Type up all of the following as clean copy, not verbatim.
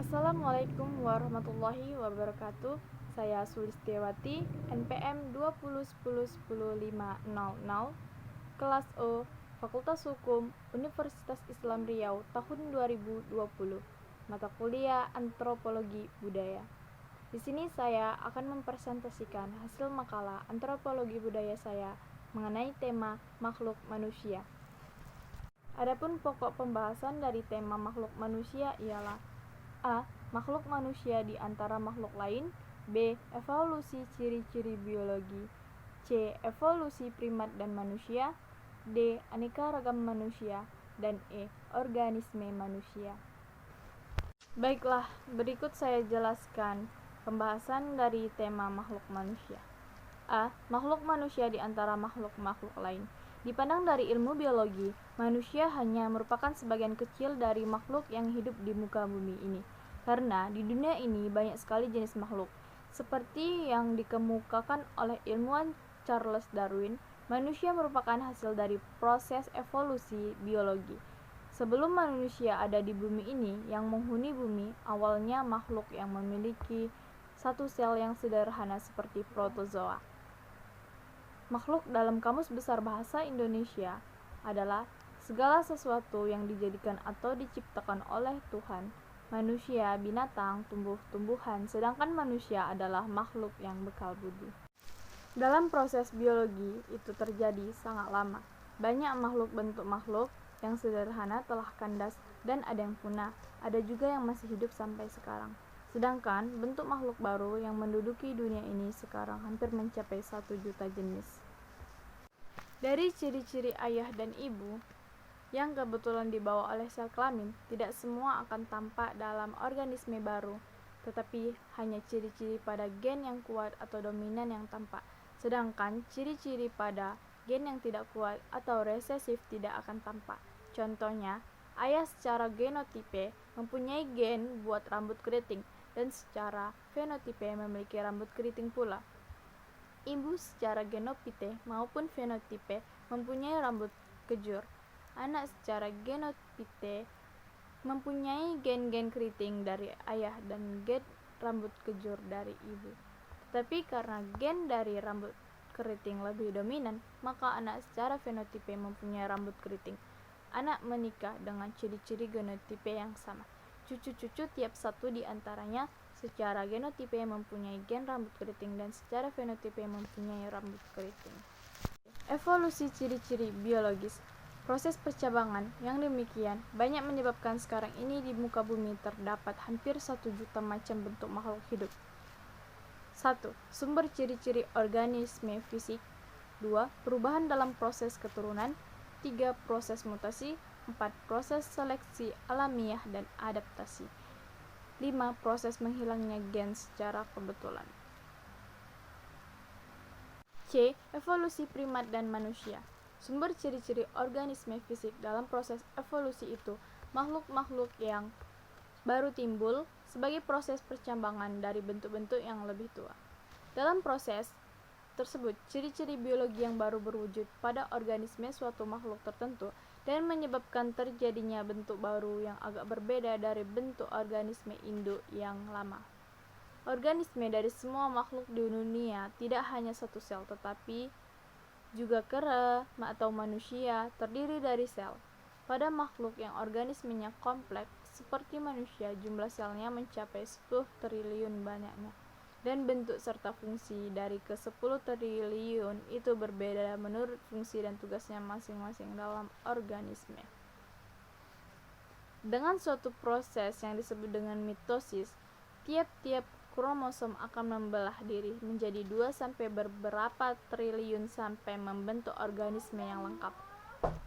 Assalamualaikum warahmatullahi wabarakatuh. Saya Sulistiawati, NPM 2010100500, kelas O, Fakultas Hukum, Universitas Islam Riau, tahun 2020. Mata kuliah Antropologi Budaya. Di sini saya akan mempresentasikan hasil makalah antropologi budaya saya mengenai tema makhluk manusia. Adapun pokok pembahasan dari tema makhluk manusia ialah: A. Makhluk manusia di antara makhluk lain. B. Evolusi ciri-ciri biologi. C. Evolusi primat dan manusia. D. Aneka ragam manusia. Dan E. Organisme manusia. Baiklah, berikut saya jelaskan pembahasan dari tema makhluk manusia. A. Makhluk manusia di antara makhluk-makhluk lain. Dipandang dari ilmu biologi, manusia hanya merupakan sebagian kecil dari makhluk yang hidup di muka bumi ini. Karena di dunia ini banyak sekali jenis makhluk. Seperti yang dikemukakan oleh ilmuwan Charles Darwin, manusia merupakan hasil dari proses evolusi biologi. Sebelum manusia ada di bumi ini, yang menghuni bumi awalnya makhluk yang memiliki satu sel yang sederhana seperti protozoa. Makhluk dalam Kamus Besar Bahasa Indonesia adalah segala sesuatu yang dijadikan atau diciptakan oleh Tuhan, manusia, binatang, tumbuh-tumbuhan, sedangkan manusia adalah makhluk yang bekal budi. Dalam proses biologi itu terjadi sangat lama. Banyak bentuk makhluk yang sederhana telah kandas dan ada yang punah, ada juga yang masih hidup sampai sekarang. Sedangkan bentuk makhluk baru yang menduduki dunia ini sekarang hampir mencapai 1 juta jenis. Dari ciri-ciri ayah dan ibu yang kebetulan dibawa oleh sel kelamin, tidak semua akan tampak dalam organisme baru, tetapi hanya ciri-ciri pada gen yang kuat atau dominan yang tampak, sedangkan ciri-ciri pada gen yang tidak kuat atau resesif tidak akan tampak. Contohnya, ayah secara genotipe mempunyai gen buat rambut keriting dan secara fenotipe memiliki rambut keriting pula. Ibu secara genotipe maupun fenotipe mempunyai rambut kejur. Anak secara genotipe mempunyai gen-gen keriting dari ayah dan gen rambut kejur dari ibu. Tetapi karena gen dari rambut keriting lebih dominan, maka anak secara fenotipe mempunyai rambut keriting. Anak menikah dengan ciri-ciri genotipe yang sama. Cucu-cucu tiap satu di antaranya secara genotipe mempunyai gen rambut keriting dan secara fenotipe mempunyai rambut keriting. Evolusi ciri-ciri biologis. Proses percabangan yang demikian banyak menyebabkan sekarang ini di muka bumi terdapat hampir 1 juta macam bentuk makhluk hidup. 1. Sumber ciri-ciri organisme fisik. 2. Perubahan dalam proses keturunan. 3. Proses mutasi. 4. Proses seleksi alamiah dan adaptasi. 5. Proses menghilangnya gen secara kebetulan. C. Evolusi primat dan manusia. Sumber ciri-ciri organisme fisik dalam proses evolusi itu makhluk-makhluk yang baru timbul sebagai proses percambangan dari bentuk-bentuk yang lebih tua. Dalam proses tersebut, ciri-ciri biologi yang baru berwujud pada organisme suatu makhluk tertentu dan menyebabkan terjadinya bentuk baru yang agak berbeda dari bentuk organisme induk yang lama. Organisme dari semua makhluk di dunia tidak hanya satu sel, tetapi juga kera atau manusia terdiri dari sel. Pada makhluk yang organismenya kompleks seperti manusia, jumlah selnya mencapai 10 triliun banyaknya, dan bentuk serta fungsi dari ke-10 triliun itu berbeda menurut fungsi dan tugasnya masing-masing dalam organisme. Dengan suatu proses yang disebut dengan mitosis, tiap-tiap kromosom akan membelah diri menjadi 2 sampai beberapa triliun sampai membentuk organisme yang lengkap.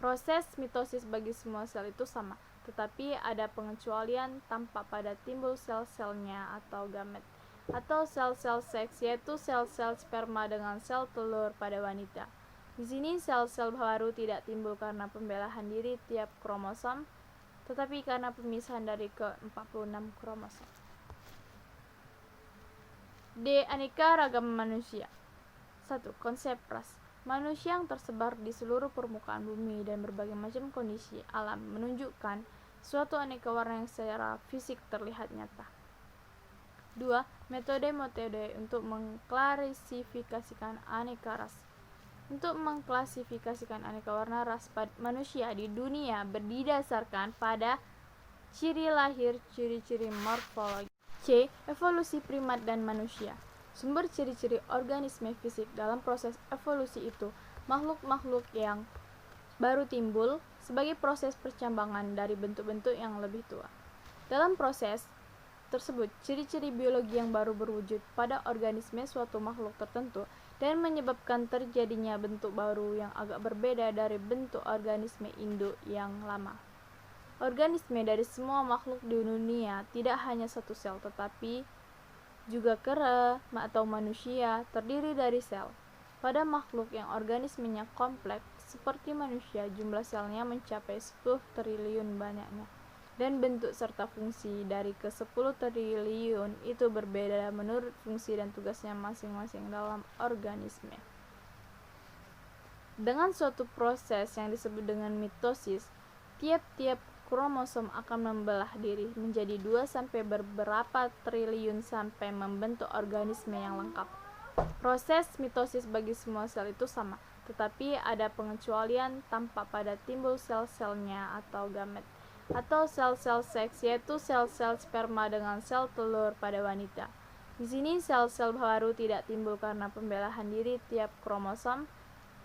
Proses mitosis bagi semua sel itu sama, tetapi ada pengecualian tampak pada timbul sel-selnya atau gamet, atau sel-sel seks, yaitu sel-sel sperma dengan sel telur pada wanita. Di sini sel-sel baru tidak timbul karena pembelahan diri tiap kromosom, tetapi karena pemisahan dari ke-46 kromosom. D. Aneka ragam manusia. 1. Konsep ras. Manusia yang tersebar di seluruh permukaan bumi dan berbagai macam kondisi alam menunjukkan suatu aneka warna yang secara fisik terlihat nyata. 2. Metode-metode untuk mengklasifikasikan aneka ras. Untuk mengklasifikasikan aneka warna ras manusia di dunia berdasarkan pada ciri lahir, ciri-ciri morfologi. C. Evolusi primat dan manusia. Sumber ciri-ciri organisme fisik dalam proses evolusi itu makhluk-makhluk yang baru timbul sebagai proses percambangan dari bentuk-bentuk yang lebih tua. Dalam proses tersebut, ciri-ciri biologi yang baru berwujud pada organisme suatu makhluk tertentu dan menyebabkan terjadinya bentuk baru yang agak berbeda dari bentuk organisme induk yang lama. Organisme dari semua makhluk di dunia tidak hanya satu sel, tetapi juga kera atau manusia terdiri dari sel. Pada makhluk yang organismenya kompleks seperti manusia, jumlah selnya mencapai 10 triliun banyaknya. Dan bentuk serta fungsi dari ke-10 triliun itu berbeda menurut fungsi dan tugasnya masing-masing dalam organisme. Dengan suatu proses yang disebut dengan mitosis, tiap-tiap kromosom akan membelah diri menjadi 2 sampai beberapa triliun sampai membentuk organisme yang lengkap. Proses mitosis bagi semua sel itu sama, tetapi ada pengecualian tampak pada timbul sel-selnya atau gamet, atau sel-sel seks, yaitu sel-sel sperma dengan sel telur pada wanita. Di sini sel-sel baru tidak timbul karena pembelahan diri tiap kromosom,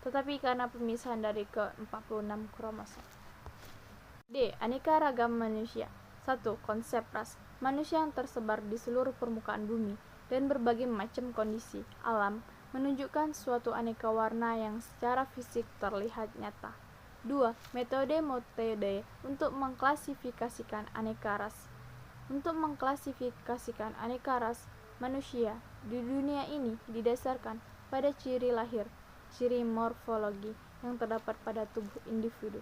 tetapi karena pemisahan dari ke-46 kromosom. D. Aneka ragam manusia. 1. Konsep ras. Manusia yang tersebar di seluruh permukaan bumi dan berbagai macam kondisi alam menunjukkan suatu aneka warna yang secara fisik terlihat nyata. 2. Metode-metode untuk mengklasifikasikan aneka ras. Untuk mengklasifikasikan aneka ras manusia di dunia ini didasarkan pada ciri lahir, ciri morfologi yang terdapat pada tubuh individu.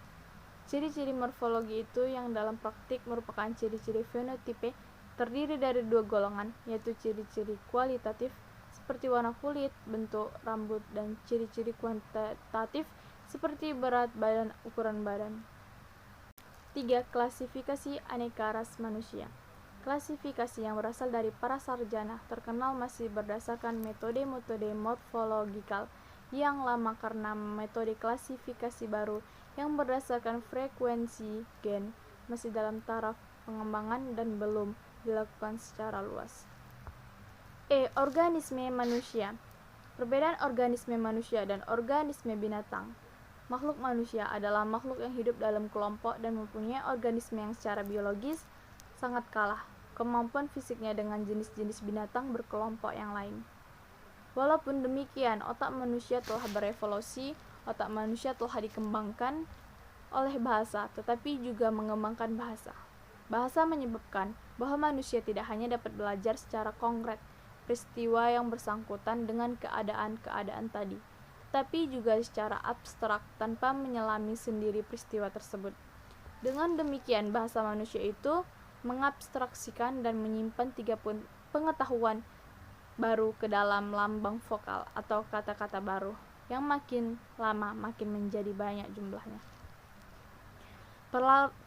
Ciri-ciri morfologi itu yang dalam praktik merupakan ciri-ciri fenotipe terdiri dari 2 golongan, yaitu ciri-ciri kualitatif seperti warna kulit, bentuk rambut, dan ciri-ciri kuantitatif seperti berat badan, ukuran badan. 3. Klasifikasi aneka ras manusia. Klasifikasi yang berasal dari para sarjana terkenal masih berdasarkan metode-metode morfologikal yang lama karena metode klasifikasi baru yang berdasarkan frekuensi gen masih dalam taraf pengembangan dan belum dilakukan secara luas. E. Organisme manusia. Perbedaan organisme manusia dan organisme binatang. Makhluk manusia adalah makhluk yang hidup dalam kelompok dan mempunyai organisme yang secara biologis sangat kalah kemampuan fisiknya dengan jenis-jenis binatang berkelompok yang lain. Walaupun demikian, otak manusia telah berevolusi, otak manusia telah dikembangkan oleh bahasa, tetapi juga mengembangkan bahasa. Bahasa menyebabkan bahwa manusia tidak hanya dapat belajar secara konkret peristiwa yang bersangkutan dengan keadaan-keadaan tadi, tapi juga secara abstrak tanpa menyelami sendiri peristiwa tersebut. Dengan demikian, bahasa manusia itu mengabstraksikan dan menyimpan 3 pengetahuan baru ke dalam lambang vokal atau kata-kata baru yang makin lama makin menjadi banyak jumlahnya.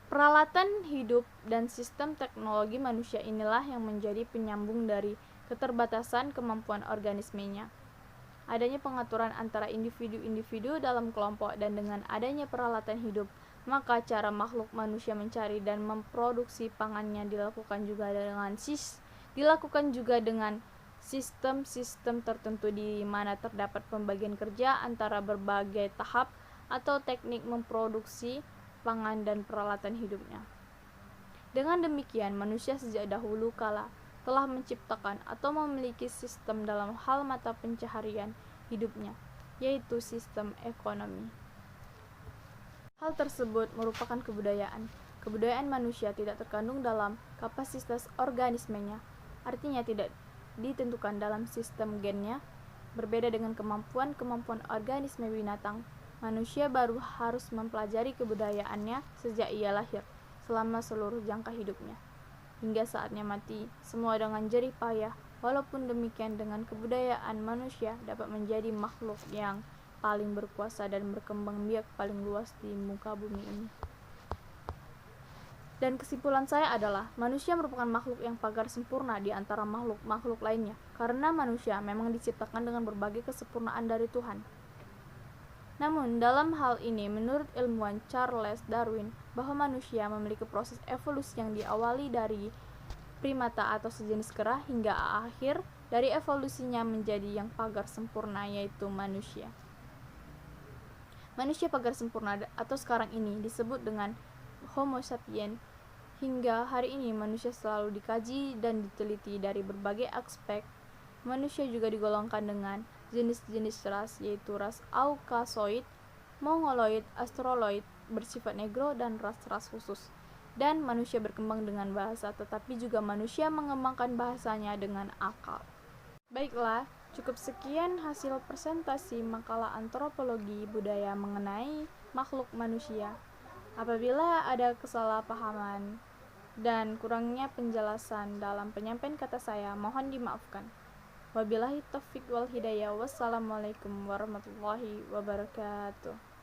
Peralatan hidup dan sistem teknologi manusia inilah yang menjadi penyambung dari keterbatasan kemampuan organismenya. Adanya pengaturan antara individu-individu dalam kelompok dan dengan adanya peralatan hidup, maka cara makhluk manusia mencari dan memproduksi pangannya dilakukan juga dengan sistem-sistem tertentu di mana terdapat pembagian kerja antara berbagai tahap atau teknik memproduksi pangan dan peralatan hidupnya. Dengan demikian, manusia sejak dahulu kala telah menciptakan atau memiliki sistem dalam hal mata pencaharian hidupnya, yaitu sistem ekonomi. Hal tersebut merupakan kebudayaan. Kebudayaan manusia tidak terkandung dalam kapasitas organismenya, artinya tidak ditentukan dalam sistem gennya. Berbeda dengan kemampuan-kemampuan organisme binatang, manusia baru harus mempelajari kebudayaannya sejak ia lahir, selama seluruh jangka hidupnya, hingga saatnya mati, semua dengan jerih payah. Walaupun demikian, dengan kebudayaan manusia dapat menjadi makhluk yang paling berkuasa dan berkembang biak paling luas di muka bumi ini. Dan kesimpulan saya adalah, manusia merupakan makhluk yang pagar sempurna di antara makhluk-makhluk lainnya, karena manusia memang diciptakan dengan berbagai kesempurnaan dari Tuhan. Namun, dalam hal ini, menurut ilmuwan Charles Darwin, bahwa manusia memiliki proses evolusi yang diawali dari primata atau sejenis kera hingga akhir dari evolusinya menjadi yang pagar sempurna, yaitu manusia. Manusia pagar sempurna atau sekarang ini disebut dengan Homo sapiens. Hingga hari ini manusia selalu dikaji dan diteliti dari berbagai aspek. Manusia juga digolongkan dengan jenis-jenis ras, yaitu ras Caucasoid, Mongoloid, Australoid, bersifat negro, dan ras-ras khusus. Dan manusia berkembang dengan bahasa, tetapi juga manusia mengembangkan bahasanya dengan akal. Baiklah, cukup sekian hasil presentasi makalah antropologi budaya mengenai makhluk manusia. Apabila ada kesalahpahaman dan kurangnya penjelasan dalam penyampaian kata saya, mohon dimaafkan. Wabillahi taufiq wal hidayah. Wassalamualaikum warahmatullahi wabarakatuh.